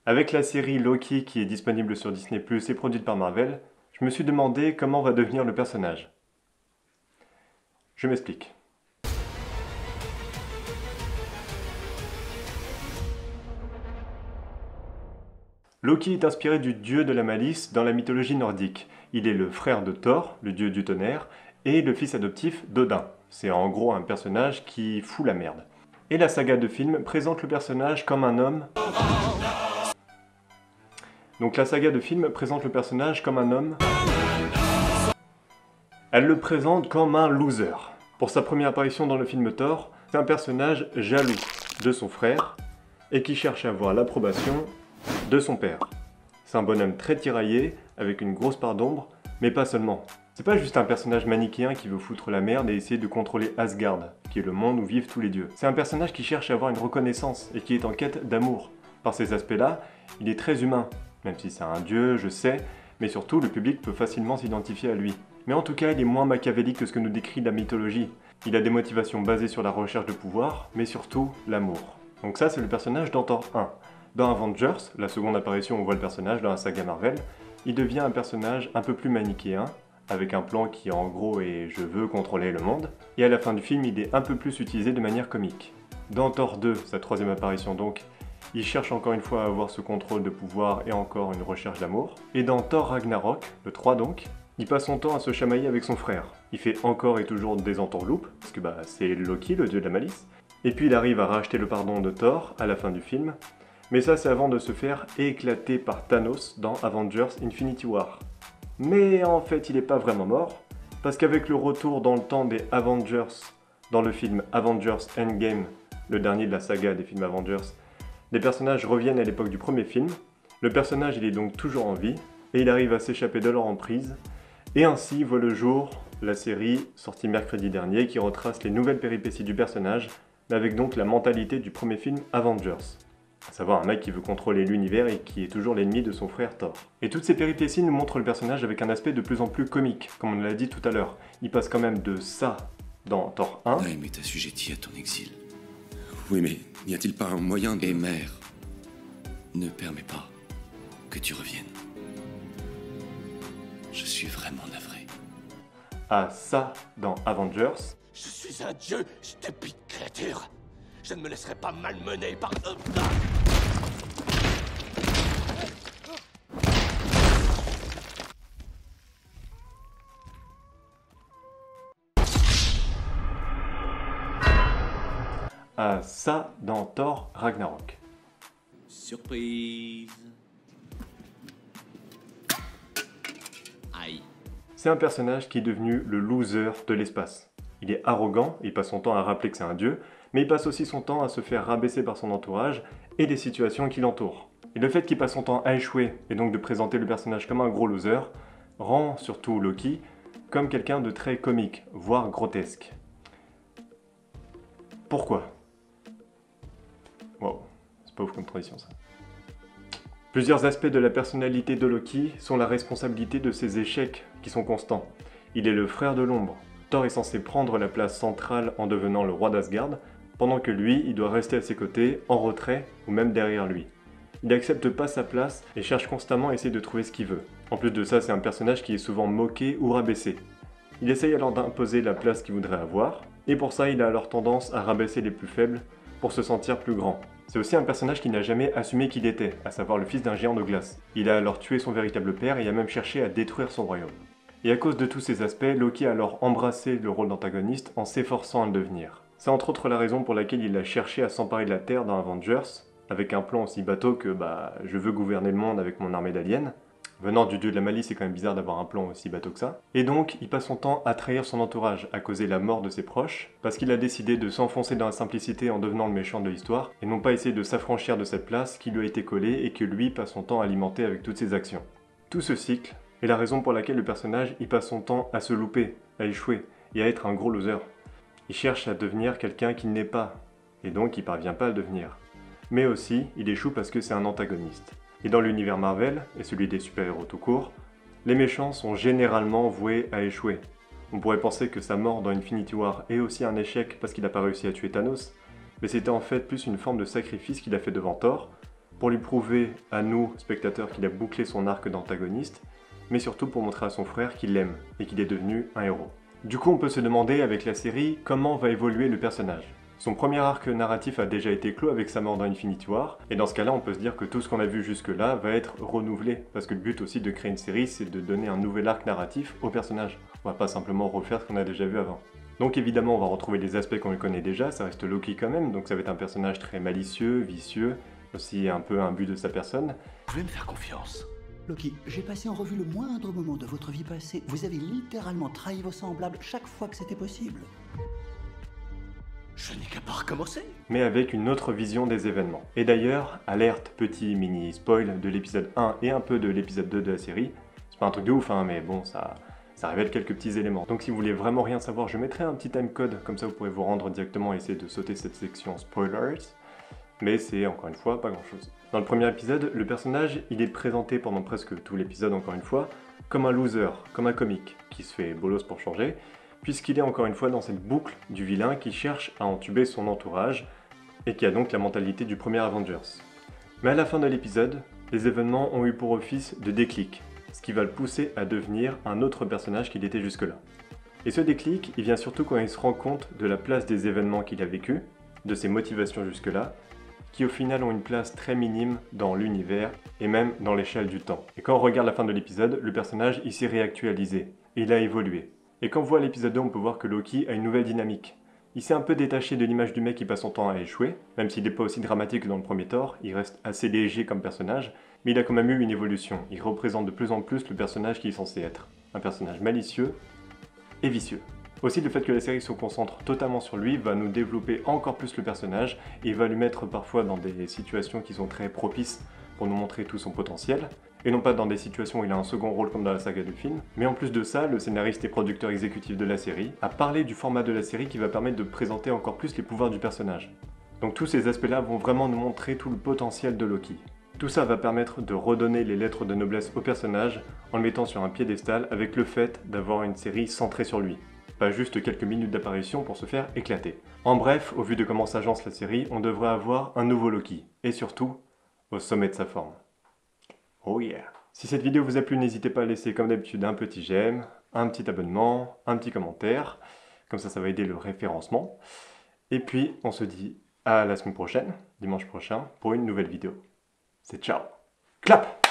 Avec la série Loki qui est disponible sur Disney+, et produite par Marvel, je me suis demandé comment va devenir le personnage. Je m'explique. Loki est inspiré du dieu de la malice dans la mythologie nordique. Il est le frère de Thor, le dieu du tonnerre, et le fils adoptif d'Odin. C'est en gros un personnage qui fout la merde. Et la saga de films présente le personnage comme un homme... Elle le présente comme un loser. Pour sa première apparition dans le film Thor, c'est un personnage jaloux de son frère et qui cherche à avoir l'approbation de son père. C'est un bonhomme très tiraillé, avec une grosse part d'ombre, mais pas seulement. C'est pas juste un personnage manichéen qui veut foutre la merde et essayer de contrôler Asgard, qui est le monde où vivent tous les dieux. C'est un personnage qui cherche à avoir une reconnaissance et qui est en quête d'amour. Par ces aspects-là, il est très humain, même si c'est un dieu, je sais, mais surtout le public peut facilement s'identifier à lui. Mais en tout cas, il est moins machiavélique que ce que nous décrit la mythologie. Il a des motivations basées sur la recherche de pouvoir, mais surtout l'amour. Donc ça, c'est le personnage dans Thor 1. Dans Avengers, la seconde apparition où on voit le personnage dans la saga Marvel, il devient un personnage un peu plus manichéen, avec un plan qui en gros est « je veux contrôler le monde », et à la fin du film, il est un peu plus utilisé de manière comique. Dans Thor 2, sa troisième apparition donc, il cherche encore une fois à avoir ce contrôle de pouvoir et encore une recherche d'amour. Et dans Thor Ragnarok, le 3 donc, il passe son temps à se chamailler avec son frère. Il fait encore et toujours des entourloupes, parce que c'est Loki, le dieu de la malice. Et puis il arrive à racheter le pardon de Thor à la fin du film. Mais ça c'est avant de se faire éclater par Thanos dans Avengers Infinity War. Mais en fait il n'est pas vraiment mort, parce qu'avec le retour dans le temps des Avengers, dans le film Avengers Endgame, le dernier de la saga des films Avengers, les personnages reviennent à l'époque du premier film, le personnage il est donc toujours en vie, et il arrive à s'échapper de leur emprise, et ainsi voit le jour la série sortie mercredi dernier qui retrace les nouvelles péripéties du personnage, mais avec donc la mentalité du premier film Avengers. À savoir un mec qui veut contrôler l'univers et qui est toujours l'ennemi de son frère Thor. Et toutes ces péripéties nous montrent le personnage avec un aspect de plus en plus comique, comme on l'a dit tout à l'heure. Il passe quand même de ça dans Thor 1. Naïm est assujetti à ton exil. Oui, mais n'y a-t-il pas un moyen de... Et mère ne permet pas que tu reviennes. Je suis vraiment navré. À ça dans Avengers. Je suis un dieu, stupide créature. Je ne me laisserai pas malmener par... À ça dans Thor Ragnarok. Surprise. Aïe. C'est un personnage qui est devenu le loser de l'espace. Il est arrogant, il passe son temps à rappeler que c'est un dieu, mais il passe aussi son temps à se faire rabaisser par son entourage et des situations qui l'entourent. Et le fait qu'il passe son temps à échouer, et donc de présenter le personnage comme un gros loser, rend surtout Loki comme quelqu'un de très comique, voire grotesque. Pourquoi ? Wow, c'est pas ouf comme transition ça. Plusieurs aspects de la personnalité de Loki sont la responsabilité de ses échecs qui sont constants. Il est le frère de l'ombre. Thor est censé prendre la place centrale en devenant le roi d'Asgard, pendant que lui, il doit rester à ses côtés, en retrait ou même derrière lui. Il n'accepte pas sa place et cherche constamment à essayer de trouver ce qu'il veut. En plus de ça, c'est un personnage qui est souvent moqué ou rabaissé. Il essaye alors d'imposer la place qu'il voudrait avoir, et pour ça, il a alors tendance à rabaisser les plus faibles pour se sentir plus grand. C'est aussi un personnage qui n'a jamais assumé qui il était, à savoir le fils d'un géant de glace. Il a alors tué son véritable père et a même cherché à détruire son royaume. Et à cause de tous ces aspects, Loki a alors embrassé le rôle d'antagoniste en s'efforçant à le devenir. C'est entre autres la raison pour laquelle il a cherché à s'emparer de la Terre dans Avengers, avec un plan aussi bateau que je veux gouverner le monde avec mon armée d'aliens. Venant du dieu de la malice, c'est quand même bizarre d'avoir un plan aussi bateau que ça. Et donc, il passe son temps à trahir son entourage, à causer la mort de ses proches, parce qu'il a décidé de s'enfoncer dans la simplicité en devenant le méchant de l'histoire, et non pas essayer de s'affranchir de cette place qui lui a été collée et que lui passe son temps à alimenter avec toutes ses actions. Tout ce cycle est la raison pour laquelle le personnage y passe son temps à se louper, à échouer, et à être un gros loser. Il cherche à devenir quelqu'un qu'il n'est pas, et donc il parvient pas à le devenir. Mais aussi, il échoue parce que c'est un antagoniste. Et dans l'univers Marvel, et celui des super-héros tout court, les méchants sont généralement voués à échouer. On pourrait penser que sa mort dans Infinity War est aussi un échec parce qu'il n'a pas réussi à tuer Thanos, mais c'était en fait plus une forme de sacrifice qu'il a fait devant Thor, pour lui prouver à nous, spectateurs, qu'il a bouclé son arc d'antagoniste, mais surtout pour montrer à son frère qu'il l'aime et qu'il est devenu un héros. Du coup, on peut se demander avec la série comment va évoluer le personnage. Son premier arc narratif a déjà été clos avec sa mort dans Infinity War, et dans ce cas-là, on peut se dire que tout ce qu'on a vu jusque-là va être renouvelé, parce que le but aussi de créer une série, c'est de donner un nouvel arc narratif au personnage. On va pas simplement refaire ce qu'on a déjà vu avant. Donc évidemment, on va retrouver les aspects qu'on le connaît déjà, ça reste Loki quand même, donc ça va être un personnage très malicieux, vicieux, aussi un peu imbu de sa personne. Vous pouvez me faire confiance. Loki, j'ai passé en revue le moindre moment de votre vie passée. Vous avez littéralement trahi vos semblables chaque fois que c'était possible. Je n'ai qu'à pas recommencer. Mais avec une autre vision des événements. Et d'ailleurs, alerte, petit mini spoil de l'épisode 1 et un peu de l'épisode 2 de la série. C'est pas un truc de ouf, hein, mais bon, ça révèle quelques petits éléments. Donc si vous voulez vraiment rien savoir, je mettrai un petit timecode, comme ça vous pourrez vous rendre directement et essayer de sauter cette section spoilers. Mais c'est, encore une fois, pas grand-chose. Dans le premier épisode, le personnage, il est présenté pendant presque tout l'épisode, encore une fois, comme un loser, comme un comique, qui se fait bolos pour changer, puisqu'il est encore une fois dans cette boucle du vilain qui cherche à entuber son entourage, et qui a donc la mentalité du premier Avengers. Mais à la fin de l'épisode, les événements ont eu pour office de déclic, ce qui va le pousser à devenir un autre personnage qu'il était jusque-là. Et ce déclic, il vient surtout quand il se rend compte de la place des événements qu'il a vécus, de ses motivations jusque-là, qui au final ont une place très minime dans l'univers et même dans l'échelle du temps. Et quand on regarde la fin de l'épisode, le personnage il s'est réactualisé, et il a évolué. Et quand on voit l'épisode 2, on peut voir que Loki a une nouvelle dynamique. Il s'est un peu détaché de l'image du mec qui passe son temps à échouer, même s'il n'est pas aussi dramatique que dans le premier Thor, il reste assez léger comme personnage, mais il a quand même eu une évolution. Il représente de plus en plus le personnage qu'il est censé être. Un personnage malicieux et vicieux. Aussi, le fait que la série se concentre totalement sur lui va nous développer encore plus le personnage et va lui mettre parfois dans des situations qui sont très propices pour nous montrer tout son potentiel, et non pas dans des situations où il a un second rôle comme dans la saga du film. Mais en plus de ça, le scénariste et producteur exécutif de la série a parlé du format de la série qui va permettre de présenter encore plus les pouvoirs du personnage. Donc tous ces aspects-là vont vraiment nous montrer tout le potentiel de Loki. Tout ça va permettre de redonner les lettres de noblesse au personnage en le mettant sur un piédestal avec le fait d'avoir une série centrée sur lui. Pas juste quelques minutes d'apparition pour se faire éclater. En bref, au vu de comment s'agence la série, on devrait avoir un nouveau Loki, et surtout, au sommet de sa forme. Oh yeah! Si cette vidéo vous a plu, n'hésitez pas à laisser comme d'habitude un petit j'aime, un petit abonnement, un petit commentaire, comme ça va aider le référencement. Et puis, on se dit à la semaine prochaine, dimanche prochain, pour une nouvelle vidéo. C'est ciao! Clap!